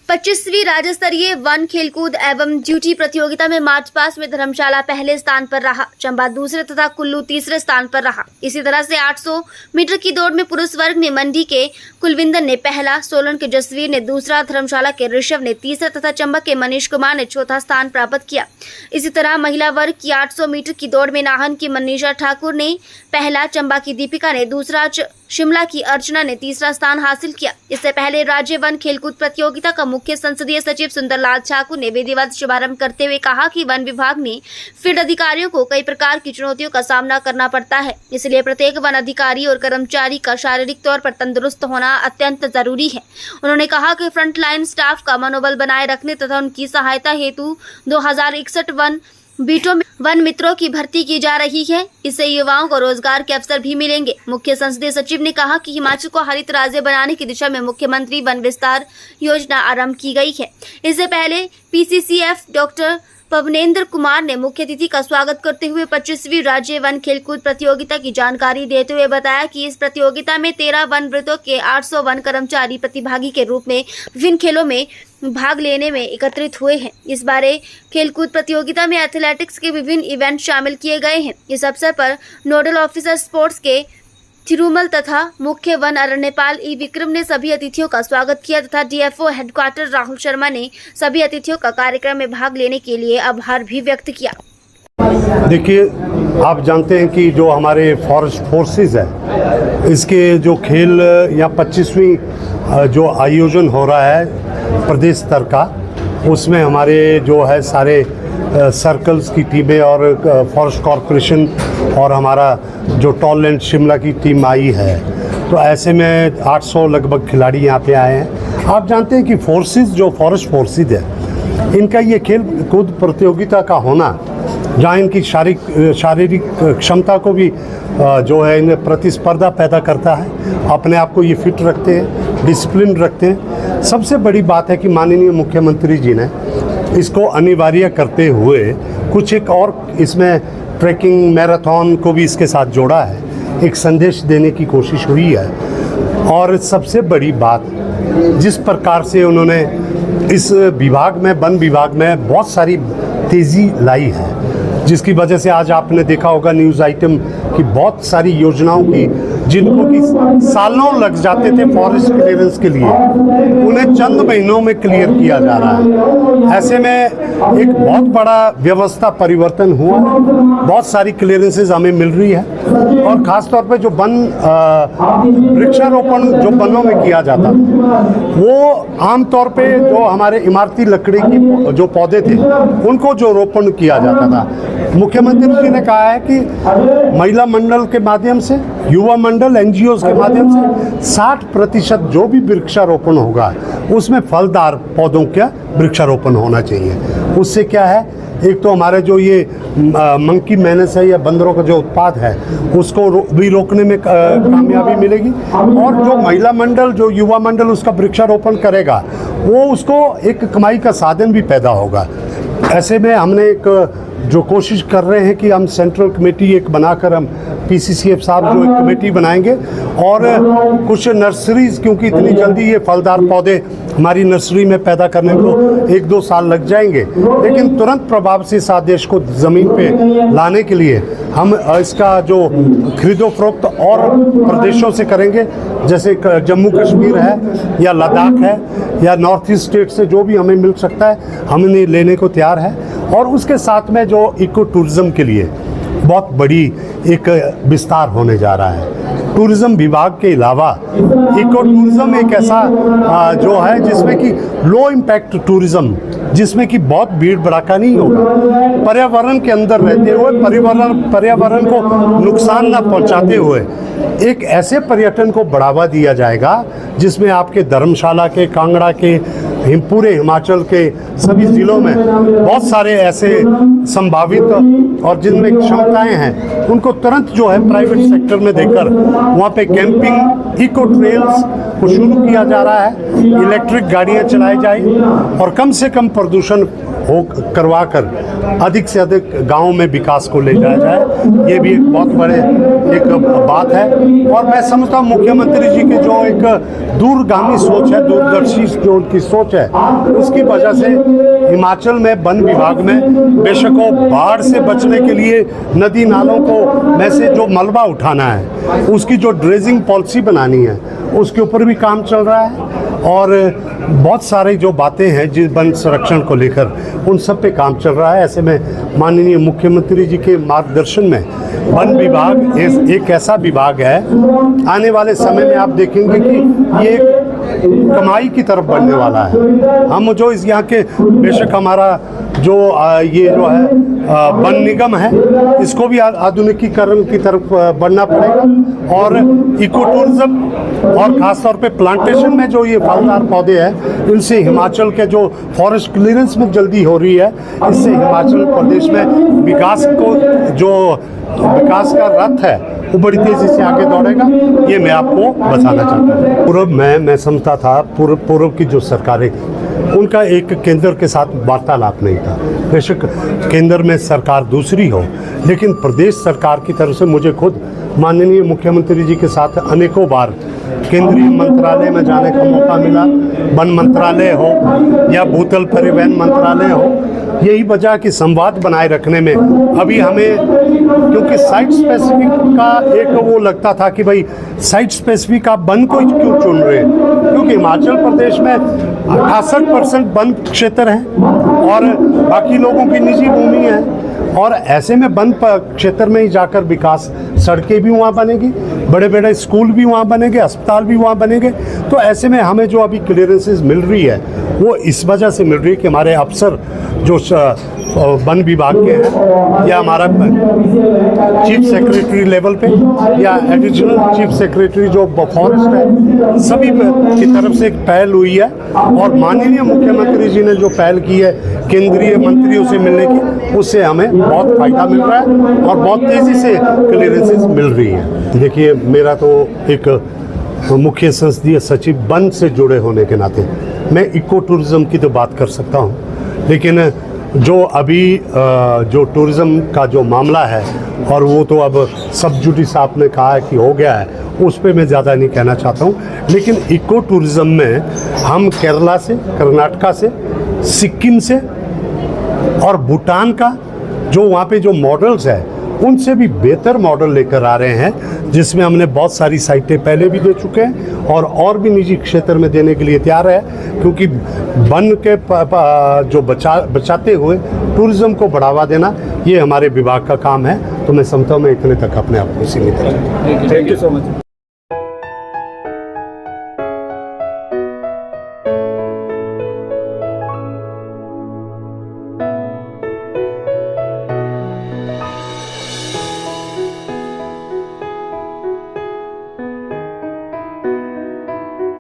25वीं राज्य स्तरीय वन खेलकूद एवं ड्यूटी प्रतियोगिता में मार्च पास में धर्मशाला पहले स्थान पर रहा, चंबा दूसरे तथा कुल्लू तीसरे स्थान पर रहा। इसी तरह से 800 मीटर की दौड़ में पुरुष वर्ग में मंडी के कुलविंदर ने पहला, सोलन के जसवीर ने दूसरा, धर्मशाला के ऋषभ ने तीसरा तथा चंबा के मनीष कुमार ने चौथा स्थान प्राप्त किया। इसी तरह महिला वर्ग की 800 मीटर की दौड़ में नाहन की मनीषा ठाकुर ने पहला, चंबा की दीपिका ने दूसरा, शिमला की अर्चना ने तीसरा स्थान हासिल किया। इससे पहले राज्य वन खेलकूद प्रतियोगिता का मुख्य संसदीय सचिव सुंदरलाल ठाकुर ने विधिवत शुभारंभ करते हुए कहा कि वन विभाग में फील्ड अधिकारियों को कई प्रकार की चुनौतियों का सामना करना पड़ता है, इसलिए प्रत्येक वन अधिकारी और कर्मचारी का शारीरिक तौर पर तंदुरुस्त होना अत्यंत जरूरी है। उन्होंने कहा कि फ्रंटलाइन स्टाफ का मनोबल बनाए रखने तथा उनकी सहायता हेतु 2061 वन बीटों में वन मित्रों की भर्ती की जा रही है। इससे युवाओं को रोजगार के अवसर भी मिलेंगे। मुख्य संसदीय सचिव ने कहा कि हिमाचल को हरित राज्य बनाने की दिशा में मुख्यमंत्री वन विस्तार योजना आरंभ की गई है। इससे पहले पीसीसीएफ डॉक्टर पवनेंद्र कुमार ने मुख्य अतिथि का स्वागत करते हुए 25वीं राज्य वन खेलकूद प्रतियोगिता की जानकारी देते हुए बताया कि इस प्रतियोगिता में 13 वन वृत्तों के 800 वन कर्मचारी प्रतिभागी के रूप में विभिन्न खेलों में भाग लेने में एकत्रित हुए हैं। इस बारे खेलकूद प्रतियोगिता में एथलेटिक्स के विभिन्न इवेंट शामिल किए गए हैं। इस अवसर पर नोडल ऑफिसर स्पोर्ट्स के तिरुमल तथा मुख्य वन अरण्यपाल ई विक्रम ने सभी अतिथियों का स्वागत किया तथा डीएफओ हेडक्वार्टर राहुल शर्मा ने सभी अतिथियों का कार्यक्रम में भाग लेने के लिए आभार भी व्यक्त किया। देखिए, आप जानते हैं कि जो हमारे फॉरेस्ट फोर्सेस है, इसके जो खेल या 25वीं जो आयोजन हो रहा है प्रदेश स्तर का, उसमें हमारे जो है सारे सर्कल्स की टीमें और फॉरेस्ट कॉरपोरेशन और हमारा जो टॉलैंड शिमला की टीम आई है, तो ऐसे में 800 लगभग खिलाड़ी यहाँ पे आए हैं। आप जानते हैं कि फोर्सेस जो फॉरेस्ट फोर्सेस है, इनका ये खेल कूद प्रतियोगिता का होना, जहाँ इनकी शारीरिक क्षमता को भी जो है इन्हें प्रतिस्पर्धा पैदा करता है, अपने आप को ये फिट रखते हैं, डिसिप्लिन रखते हैं। सबसे बड़ी बात है कि माननीय मुख्यमंत्री जी ने इसको अनिवार्य करते हुए कुछ एक और इसमें ट्रैकिंग मैराथन को भी इसके साथ जोड़ा है, एक संदेश देने की कोशिश हुई है। और सबसे बड़ी बात, जिस प्रकार से उन्होंने इस विभाग में, वन विभाग में बहुत सारी तेज़ी लाई है, जिसकी वजह से आज आपने देखा होगा न्यूज़ आइटम की बहुत सारी योजनाओं की, जिनको कि सालों लग जाते थे फॉरेस्ट क्लियरेंस के लिए, उन्हें चंद महीनों में क्लियर किया जा रहा है। ऐसे में एक बहुत बड़ा व्यवस्था परिवर्तन हुआ, बहुत सारी क्लियरेंसेस हमें मिल रही है। और ख़ास तौर पे जो वन वृक्षारोपण जो वनों में किया जाता था, वो आमतौर पे जो हमारे इमारती लकड़ी की जो पौधे थे, उनको जो रोपण किया जाता था, मुख्यमंत्री जी ने कहा है कि महिला मंडल के माध्यम से, युवा मंडल, एनजीओ के माध्यम से 60% जो भी वृक्षारोपण होगा उसमें फलदार पौधों का वृक्षारोपण होना चाहिए। उससे क्या है, एक तो हमारे जो ये मंकी मैनस है या बंदरों का जो उत्पाद है, उसको भी रोकने में कामयाबी मिलेगी। और जो महिला मंडल, जो युवा मंडल उसका वृक्षारोपण करेगा, वो उसको एक कमाई का साधन भी पैदा होगा। ऐसे में हमने एक जो कोशिश कर रहे हैं कि हम सेंट्रल कमेटी एक बनाकर, हम पीसीसीएफ साहब जो एक कमेटी बनाएंगे और कुछ नर्सरीज, क्योंकि इतनी जल्दी ये फलदार पौधे हमारी नर्सरी में पैदा करने को 1-2 साल लग जाएंगे, लेकिन तुरंत प्रभाव से इस आदेश को ज़मीन पे लाने के लिए हम इसका जो खरीदो फरोख्त और प्रदेशों से करेंगे, जैसे जम्मू कश्मीर है या लद्दाख है या नॉर्थ ईस्ट स्टेट से जो भी हमें मिल सकता है, हम इन्हें लेने को तैयार है। और उसके साथ में जो इको टूरिज़्म के लिए बहुत बड़ी एक विस्तार होने जा रहा है। टूरिज़्म विभाग के अलावा इको टूरिज़्म एक ऐसा जो है जिसमें कि लो इम्पैक्ट टूरिज़्म, जिसमें कि बहुत भीड़ भड़ाका नहीं होगा, पर्यावरण के अंदर रहते हुए, पर्यावरण को नुकसान ना पहुंचाते हुए एक ऐसे पर्यटन को बढ़ावा दिया जाएगा जिसमें आपके धर्मशाला के, कांगड़ा के, पूरे हिमाचल के सभी ज़िलों में बहुत सारे ऐसे संभावित और जिनमें क्षमताएं हैं, उनको तुरंत जो है प्राइवेट सेक्टर में देकर वहाँ पे कैंपिंग, इको ट्रेल्स को शुरू किया जा रहा है। इलेक्ट्रिक गाड़ियाँ चलाई जाए और कम से कम प्रदूषण हो करवा कर अधिक से अधिक गाँव में विकास को ले जाया जाए, ये भी एक बहुत बड़े एक बात है। और मैं समझता हूँ मुख्यमंत्री जी की जो एक दूरगामी सोच है, दूरदर्शी जो उनकी सोच है, उसकी वजह से हिमाचल में वन विभाग में बेशक वो बाढ़ से बचने के लिए नदी नालों को में से जो मलबा उठाना है, उसकी जो ड्रेजिंग पॉलिसी बनानी है, उसके ऊपर भी काम चल रहा है। और बहुत सारी जो बातें हैं जिस वन संरक्षण को लेकर, उन सब पे काम चल रहा है। ऐसे में माननीय मुख्यमंत्री जी के मार्गदर्शन में वन विभाग एक ऐसा विभाग है, आने वाले समय में आप देखेंगे कि ये कमाई की तरफ बढ़ने वाला है। हम जो इस यहाँ के बेशक हमारा जो ये जो है वन निगम है, इसको भी आधुनिकीकरण की तरफ बढ़ना पड़ेगा। और इको टूरिज्म और ख़ासतौर पे प्लांटेशन में जो ये फलदार पौधे हैं, इनसे हिमाचल के जो फॉरेस्ट क्लियरेंस में जल्दी हो रही है, इससे हिमाचल प्रदेश में विकास को जो विकास का रथ है वो बड़ी तेज़ी से आगे दौड़ेगा। ये मैं आपको बताना चाहता हूँ। पूर्व में मैं समझता था पूर्व की जो सरकारें, उनका एक केंद्र के साथ वार्तालाप नहीं था। बेशक केंद्र में सरकार दूसरी हो, लेकिन प्रदेश सरकार की तरफ से मुझे खुद माननीय मुख्यमंत्री जी के साथ अनेकों बार केंद्रीय मंत्रालय में जाने का मौका मिला। वन मंत्रालय हो या भूतल परिवहन मंत्रालय हो, यही वजह कि संवाद बनाए रखने में अभी हमें, क्योंकि साइट स्पेसिफिक का एक वो लगता था कि भाई साइट स्पेसिफिक आप वन को क्यों चुन रहे हैं, क्योंकि हिमाचल प्रदेश में 68% वन क्षेत्र है और बाकी लोगों की निजी भूमि है। और ऐसे में वन क्षेत्र में ही जाकर विकास, सड़कें भी वहाँ बनेगी, बड़े बड़े स्कूल भी वहाँ बनेंगे, अस्पताल भी वहाँ बनेंगे। तो ऐसे में हमें जो अभी क्लियरेंसेस मिल रही है, वो इस वजह से मिल रही है कि हमारे अफसर जो वन विभाग के हैं, या हमारा चीफ सेक्रेटरी लेवल पे या एडिशनल चीफ सेक्रेटरी जो फॉरेस्ट है, सभी की तरफ से एक पहल हुई है। और माननीय मुख्यमंत्री जी ने जो पहल की है केंद्रीय मंत्रियों से मिलने की, उससे हमें बहुत फ़ायदा मिल रहा है और बहुत तेज़ी से क्लियरेंसेस मिल रही है। देखिए, मेरा तो एक मुख्य संसदीय सचिव वन से जुड़े होने के नाते मैं इको टूरिज़्म की तो बात कर सकता हूँ, लेकिन जो अभी जो टूरिज़्म का जो मामला है, और वो तो अब सब जुडिस आपने कहा है कि हो गया है, उस पर मैं ज़्यादा नहीं कहना चाहता हूँ। लेकिन इको टूरिज़्म में हम केरला से, कर्नाटका से, सिक्किम से और भूटान का जो वहाँ पे जो मॉडल्स है, उनसे भी बेहतर मॉडल लेकर आ रहे हैं, जिसमें हमने बहुत सारी साइटें पहले भी दे चुके हैं और भी निजी क्षेत्र में देने के लिए तैयार है। क्योंकि वन के जो बचाते हुए टूरिज़्म को बढ़ावा देना, ये हमारे विभाग का काम है। तो मैं समझता हूँ मैं इतने तक अपने आप को सीमित है। Thank you so much.